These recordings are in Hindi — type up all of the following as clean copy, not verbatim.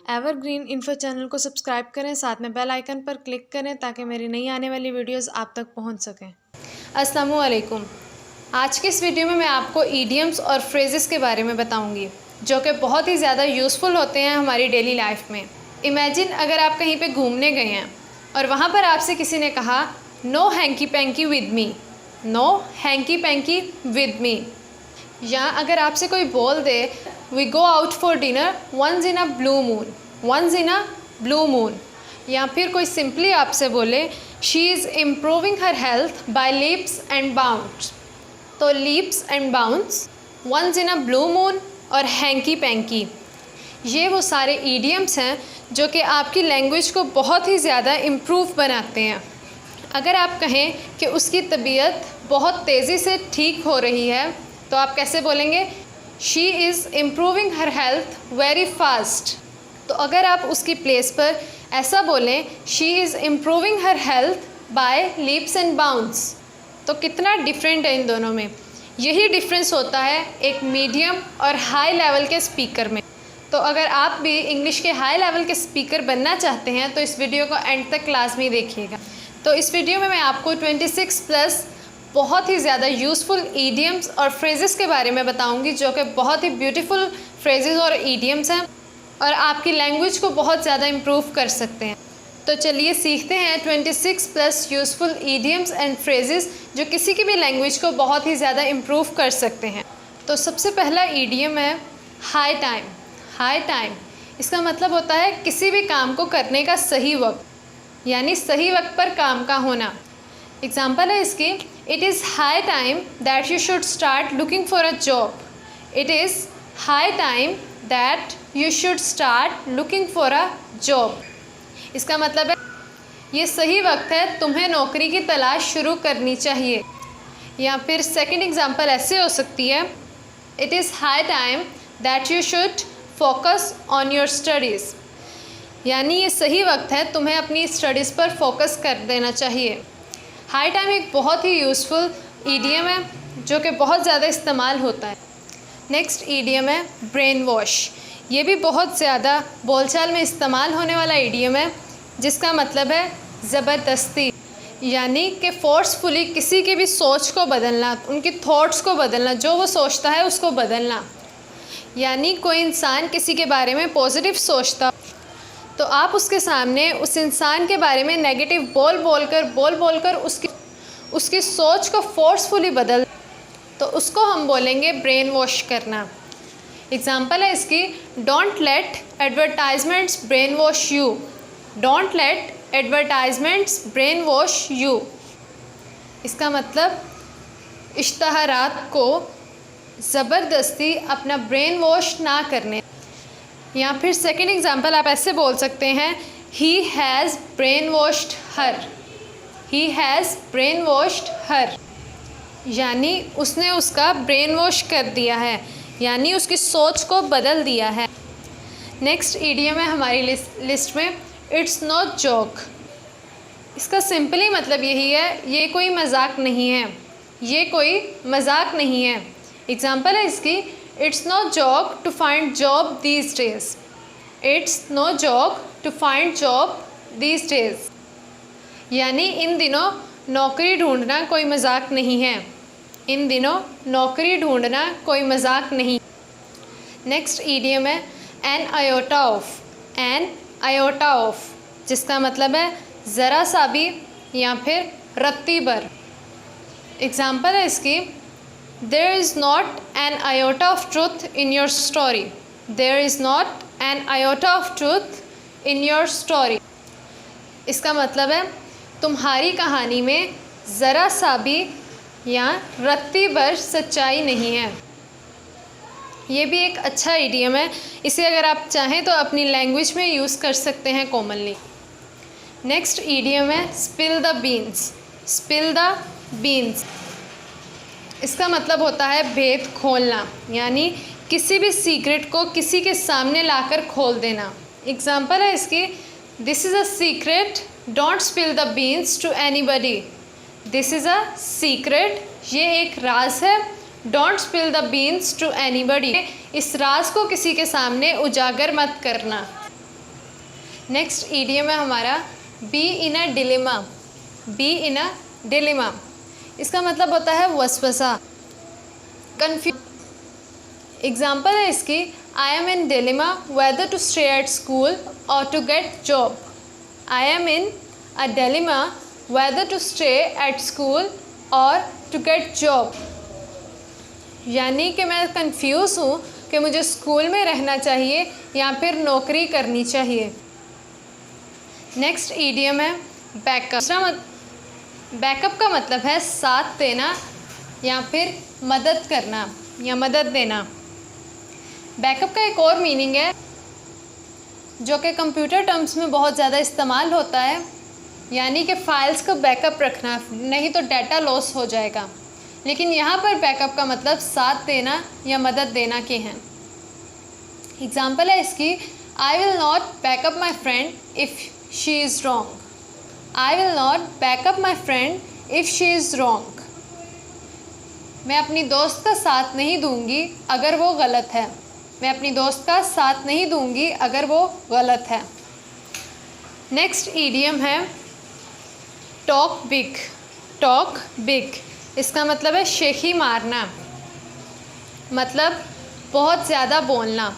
एवरग्रीन इन्फो चैनल को सब्सक्राइब करें, साथ में बेल आइकन पर क्लिक करें ताकि मेरी नई आने वाली वीडियोस आप तक पहुंच सकें। अस्सलामु अलैकुम। आज के इस वीडियो में मैं आपको ईडियम्स और फ्रेजेस के बारे में बताऊंगी जो कि बहुत ही ज़्यादा यूज़फुल होते हैं हमारी डेली लाइफ में। इमेजिन अगर आप कहीं पे घूमने गए हैं और वहाँ पर आपसे किसी ने कहा no hanky panky with me, no hanky panky with me. या अगर आपसे कोई बोल दे we go out for dinner once in a blue moon, once in a blue moon. या फिर कोई सिंपली आपसे बोले she is improving her health by leaps and bounds, तो leaps and bounds, once in a blue moon और हैंकी पैंकी, ये वो सारे ईडियम्स हैं जो कि आपकी लैंग्वेज को बहुत ही ज़्यादा इम्प्रूव बनाते हैं। अगर आप कहें कि उसकी तबीयत बहुत तेज़ी से ठीक हो रही है तो आप कैसे बोलेंगे? She is improving her health very fast. तो अगर आप उसकी प्लेस पर ऐसा बोलें she is improving her health by leaps and bounds, तो कितना डिफरेंट है इन दोनों में। यही डिफरेंस होता है एक मीडियम और हाई लेवल के स्पीकर में। तो अगर आप भी इंग्लिश के हाई लेवल के स्पीकर बनना चाहते हैं तो इस वीडियो को एंड तक लाजमी देखिएगा। तो इस वीडियो में मैं आपको 26 प्लस बहुत ही ज़्यादा यूज़फुल ईडियम्स और फ्रेजेस के बारे में बताऊंगी जो कि बहुत ही ब्यूटीफुल फ्रेजेस और ईडियम्स हैं और आपकी लैंग्वेज को बहुत ज़्यादा इम्प्रूव कर सकते हैं। तो चलिए सीखते हैं 26 plus useful idioms and phrases जो किसी की भी लैंग्वेज को बहुत ही ज़्यादा इम्प्रूव कर सकते हैं। तो सबसे पहला ईडियम है हाई टाइम। हाई टाइम इसका मतलब होता है किसी भी काम को करने का सही वक्त, यानी सही वक्त पर काम का होना। एग्जाम्पल है इसकी, it is high time that you should start looking for a job. It is high time that you should start looking for a job. इसका मतलब है ये सही वक्त है, तुम्हें नौकरी की तलाश शुरू करनी चाहिए। या फिर सेकंड एग्जाम्पल ऐसे हो सकती है, it is high time that you should focus on your studies, यानी ये सही वक्त है, तुम्हें अपनी स्टडीज़ पर फोकस कर देना चाहिए। हाई टाइम एक बहुत ही यूज़फुल ईडियम है जो कि बहुत ज़्यादा इस्तेमाल होता है। नेक्स्ट ईडियम है ब्रेन वॉश। ये भी बहुत ज़्यादा बोलचाल में इस्तेमाल होने वाला ईडियम है जिसका मतलब है ज़बरदस्ती, यानी कि फ़ोर्सफुली किसी की भी सोच को बदलना, उनकी थॉट्स को बदलना, जो वो सोचता है उसको बदलना। यानी कोई इंसान किसी के बारे में पॉजिटिव सोचता तो आप उसके सामने उस इंसान के बारे में नेगेटिव बोल बोलकर उसकी सोच को फोर्सफुली बदल, तो उसको हम बोलेंगे ब्रेन वॉश करना। एग्जाम्पल है इसकी, don't let advertisements brain wash you, don't let advertisements brain wash you. इसका मतलब इश्तहारात को ज़बरदस्ती अपना ब्रेन वॉश ना करने। या फिर सेकंड एग्जांपल आप ऐसे बोल सकते हैं, he has brain washed her, he has brain washed her, यानी उसने उसका ब्रेन वॉश कर दिया है, यानी उसकी सोच को बदल दिया है। नेक्स्ट ईडियम है हमारी लिस्ट में, इट्स नॉट जोक। इसका सिंपली मतलब यही है, ये कोई मजाक नहीं है, ये कोई मजाक नहीं है। एग्जाम्पल है इसकी, it's no joke to find job these days, it's no joke to find job these days, यानी इन दिनों नौकरी ढूंढना कोई मजाक नहीं है, इन दिनों नौकरी ढूंढना कोई मजाक नहीं। नेक्स्ट ईडियम है an iota of, an iota of, जिसका मतलब है ज़रा सा भी या फिर रत्ती भर। एग्जाम्पल है इसकी, there is not an iota of truth in your story, there is not an iota of truth in your story। इसका मतलब है तुम्हारी कहानी में ज़रा सा भी या रत्ती भर सच्चाई नहीं है। ये भी एक अच्छा इडियम है, इसे अगर आप चाहें तो अपनी लैंग्वेज में यूज़ कर सकते हैं कॉमनली। नेक्स्ट इडियम है spill the beans, spill the beans. इसका मतलब होता है भेद खोलना, यानी किसी भी सीक्रेट को किसी के सामने लाकर खोल देना। एग्जाम्पल है इसकी, this is a secret don't spill the beans to anybody, this is a secret, ये एक राज है, don't spill the beans to anybody, इस राज को किसी के सामने उजागर मत करना। नेक्स्ट ईडियम है हमारा be in a dilemma. Be in a dilemma, इसका मतलब होता है वसवसा, कन्फ्यूज। एग्जाम्पल है इसकी, I am in dilemma whether to stay at school or to get job. I am in a dilemma whether to stay at school or to get job, यानी कि मैं कंफ्यूज हूँ कि मुझे स्कूल में रहना चाहिए या फिर नौकरी करनी चाहिए। नेक्स्ट ईडियम है बैकअप। बैकअप का मतलब है साथ देना या फिर मदद करना या मदद देना। बैकअप का एक और मीनिंग है जो कि कंप्यूटर टर्म्स में बहुत ज़्यादा इस्तेमाल होता है, यानी कि फ़ाइल्स को बैकअप रखना, नहीं तो डाटा लॉस हो जाएगा। लेकिन यहाँ पर बैकअप का मतलब साथ देना या मदद देना के हैं। एग्जाम्पल है इसकी, I will not backup my friend if she is wrong. I will not backup my friend if she is wrong. मैं अपनी दोस्त का साथ नहीं दूंगी अगर वो गलत है। मैं अपनी दोस्त का साथ नहीं दूंगी अगर वो गलत है। नेक्स्ट ईडियम है टॉक बिग। टॉक बिग, इसका मतलब है शेखी मारना, मतलब बहुत ज़्यादा बोलना।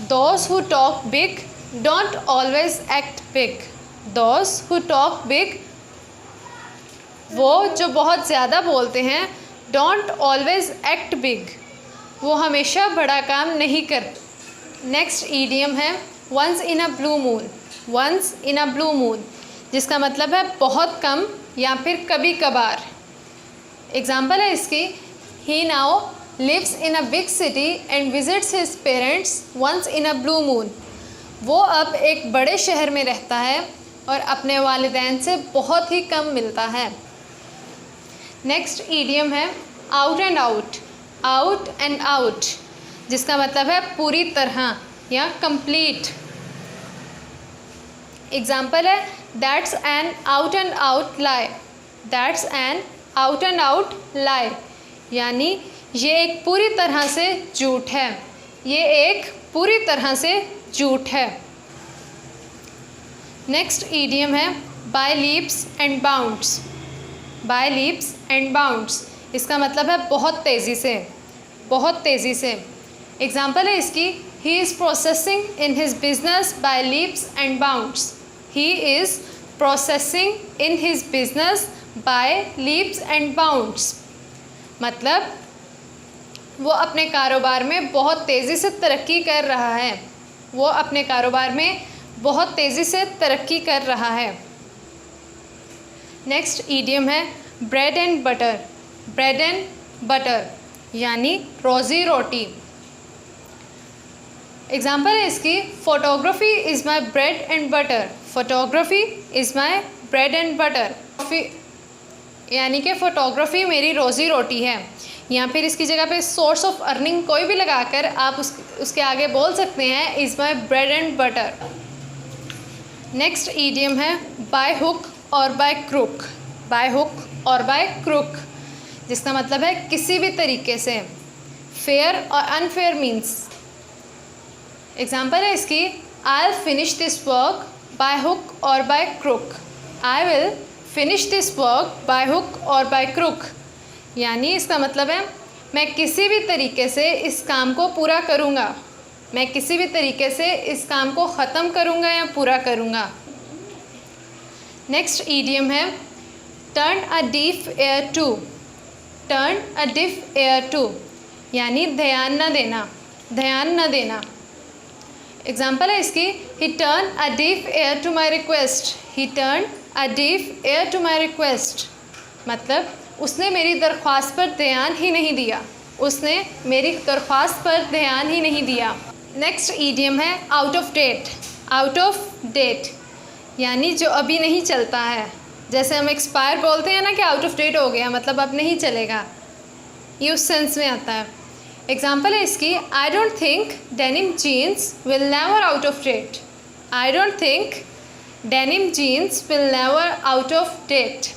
Those who talk big don't always act big. Those who talk big, वो जो बहुत ज़्यादा बोलते हैं, don't always act big, वो हमेशा बड़ा काम नहीं करते। नेक्स्ट ईडियम है once in a blue moon। once in a blue moon, जिसका मतलब है बहुत कम या फिर कभी कभार। एग्जाम्पल है इसकी, he now lives in a big city and visits his parents once in a blue moon। वो अब एक बड़े शहर में रहता है और अपने वालिदैन से बहुत ही कम मिलता है। नेक्स्ट ईडियम है out and out. Out and out, जिसका मतलब है पूरी तरह या कंप्लीट। एग्जाम्पल है that's an out and out lie. That's an out and out lie, यानी ये एक पूरी तरह से झूठ है। ये एक पूरी तरह से झूठ है। नेक्स्ट ईडियम है by leaps and bounds. By leaps and bounds, इसका मतलब है बहुत तेज़ी से, बहुत तेज़ी से। एग्जाम्पल है इसकी, he is processing in his business by leaps and bounds. He is processing in his business by leaps and bounds, मतलब वो अपने कारोबार में बहुत तेज़ी से तरक्की कर रहा है। वो अपने कारोबार में बहुत तेज़ी से तरक्की कर रहा है। नेक्स्ट ईडियम है bread and butter. Bread and butter, यानी रोज़ी रोटी। एग्जाम्पल है इसकी, photography is my bread and butter. Photography is my bread and butter, यानी कि फ़ोटोग्राफी मेरी रोज़ी रोटी है। या फिर इसकी जगह पे सोर्स ऑफ अर्निंग कोई भी लगाकर आप उसके आगे बोल सकते हैं is my bread and butter. Next idiom है bye hook or by crook. Bye hook or by crook, जिसका मतलब है किसी भी तरीके से। फेयर और अनफेयर मीन्स। एग्जाम्पल है इसकी, I will finish this work by hook or by crook. I will finish this work by hook or by crook, यानी इसका मतलब है मैं किसी भी तरीके से इस काम को पूरा करूँगा। मैं किसी भी तरीके से इस काम को ख़त्म करूँगा या पूरा करूँगा। नेक्स्ट ईडियम है turn a deaf ear to. Turn a deaf ear to, यानी ध्यान न देना, ध्यान न देना। एग्जाम्पल है इसकी, he turn a deaf ear to my request. He turn a deaf ear to my request, मतलब उसने मेरी दरख्वास्त पर ध्यान ही नहीं दिया। उसने मेरी दरख्वास्त पर ध्यान ही नहीं दिया। नेक्स्ट ईडियम है out of date. Out of date, यानी जो अभी नहीं चलता है। जैसे हम एक्सपायर बोलते हैं ना कि आउट ऑफ डेट हो गया, मतलब अब नहीं चलेगा, ये उस सेंस में आता है। एग्जाम्पल है इसकी, I don't think denim jeans will never out of date. I don't think denim jeans will never out of date,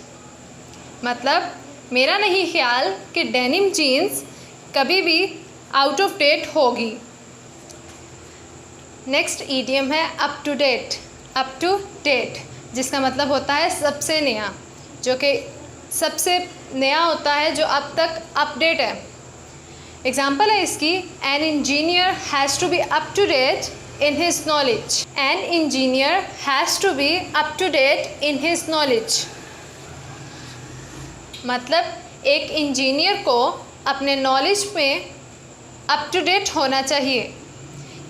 मतलब मेरा नहीं ख्याल कि डेनिम जीन्स कभी भी आउट ऑफ डेट होगी। नेक्स्ट ईडियम है up to date. Up to date, जिसका मतलब होता है सबसे नया, जो कि सबसे नया होता है, जो अब तक अपडेट है। एग्जाम्पल है इसकी, an engineer has to be up to date in his knowledge. An engineer has to be up to date in his knowledge, मतलब एक इंजीनियर को अपने नॉलेज में अप टू डेट होना चाहिए,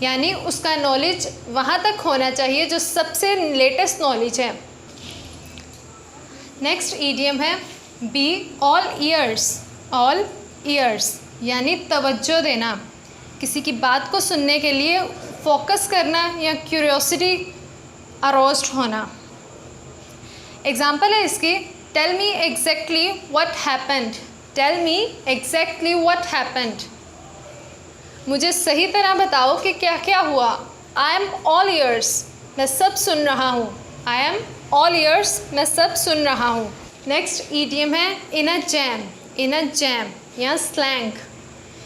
यानी उसका नॉलेज वहाँ तक होना चाहिए जो सबसे लेटेस्ट नॉलेज है। नेक्स्ट ईडियम है be all years. All years यानी तवज्जो देना, किसी की बात को सुनने के लिए फोकस करना या क्यूरियोसिटी अरोज्ड होना। एग्जाम्पल है इसकी, tell me exactly what happened. Tell me exactly what happened, मुझे सही तरह बताओ कि क्या क्या हुआ। आई एम ऑल ईयर्स, मैं सब सुन रहा हूँ। आई एम ऑल ईयर्स, मैं सब सुन रहा हूँ। नेक्स्ट ईडियम है इन अ जैम। इन अ जैम या स्लैंग,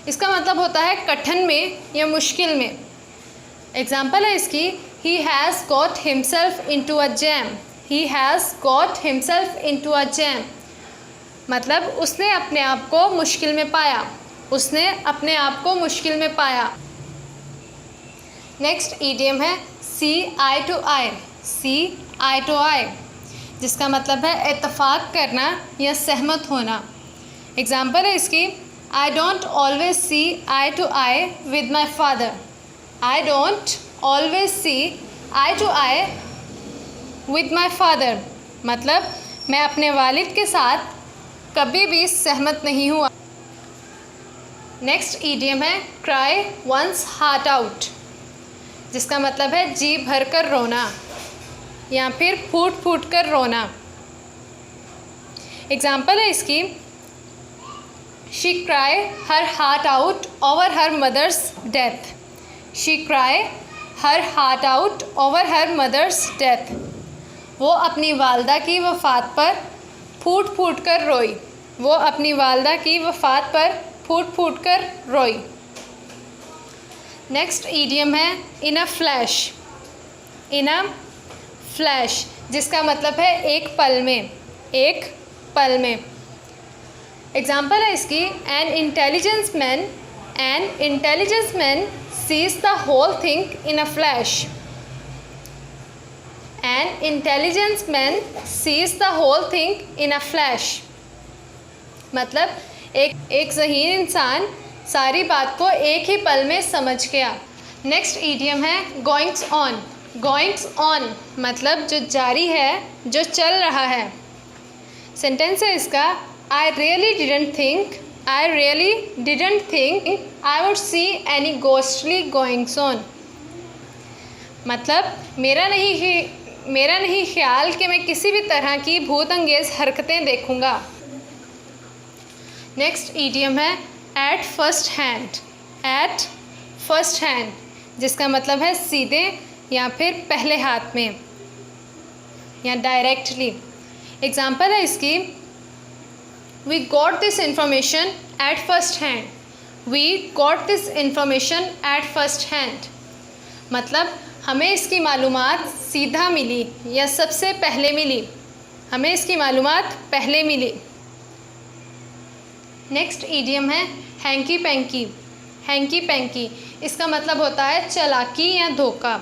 इसका मतलब होता है कठिन में या मुश्किल में। एग्जाम्पल है इसकी, he has got himself into a jam. He has got himself into a jam, मतलब उसने अपने आप को मुश्किल में पाया। उसने अपने आप को मुश्किल में पाया। नेक्स्ट ईडियम है सी eye to I. C eye to आई, जिसका मतलब है इत्तेफाक करना या सहमत होना। एग्जाम्पल है इसकी, I don't always see eye to eye with my father. I don't always see eye to eye with my father, मतलब मैं अपने वालिद के साथ कभी भी सहमत नहीं हुआ। नेक्स्ट ईडियम है क्राई वंस हार्ट आउट, जिसका मतलब है जी भर कर रोना या फिर फूट फूट कर रोना। एग्जाम्पल है इसकी, she cry her heart out over her mother's death. She cry her heart out over her mother's death, वो अपनी वालदा की वफ़ात पर फूट फूट कर रोई। वो अपनी वालदा की वफ़ात पर फूट फूट कर रोई। नेक्स्ट ईडियम है इन a flash. In a flash, जिसका मतलब है एक पल में। एक पल में। एग्जाम्पल है इसकी, an intelligence man. An intelligence man sees the whole thing in a flash. An intelligence man sees the whole thing in a flash, मतलब एक ज़हीन इंसान सारी बात को एक ही पल में समझ गया। नेक्स्ट ईडियम है गोइंग्स ऑन। गोइंग्स ऑन मतलब जो जारी है, जो चल रहा है। सेंटेंस है इसका, I really didn't think I would see any ghostly goings on, मतलब मेरा नहीं ख्याल कि मैं किसी भी तरह की भूत अंगेज हरकतें देखूंगा। नेक्स्ट ईडियम है eight first hand. Eight first hand, जिसका मतलब है सीधे या फिर पहले हाथ में या डायरेक्टली। एग्जाम्पल है इसकी, we got this information at first hand. We got this information at first hand, मतलब हमें इसकी मालूमात सीधा मिली या सबसे पहले मिली। हमें इसकी मालूमात पहले मिली। नेक्स्ट ईडियम है हैंकी पैंकी। हैंकी पैंकी, इसका मतलब होता है चालाकी या धोखा।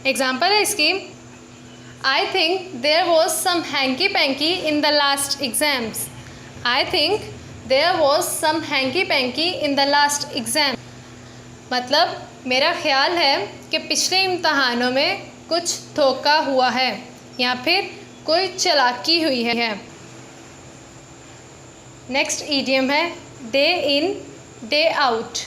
एग्जाम्पल है इसकी, I think there was some hanky panky in the last exams. I think there was some hanky panky in the last exam, मतलब मेरा ख्याल है कि पिछले इम्तहानों में कुछ धोखा हुआ है या फिर कोई चालाकी हुई है। नेक्स्ट ईडियम है day in day out.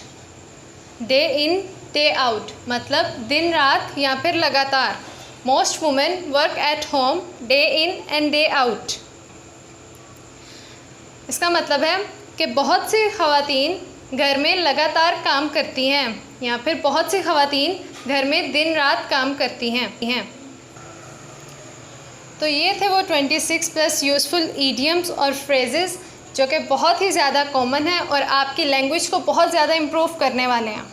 Day in day out मतलब दिन रात या फिर लगातार। Most women work at home day in and day out. इसका मतलब है कि बहुत सी ख़वातीन घर में लगातार काम करती हैं या फिर बहुत सी ख़वातीन घर में दिन रात काम करती हैं। तो ये थे वो 26+ यूज़फुल ईडियम्स और फ्रेजेस जो कि बहुत ही ज़्यादा कॉमन है और आपकी लैंग्वेज को बहुत ज़्यादा इम्प्रूव करने वाले हैं।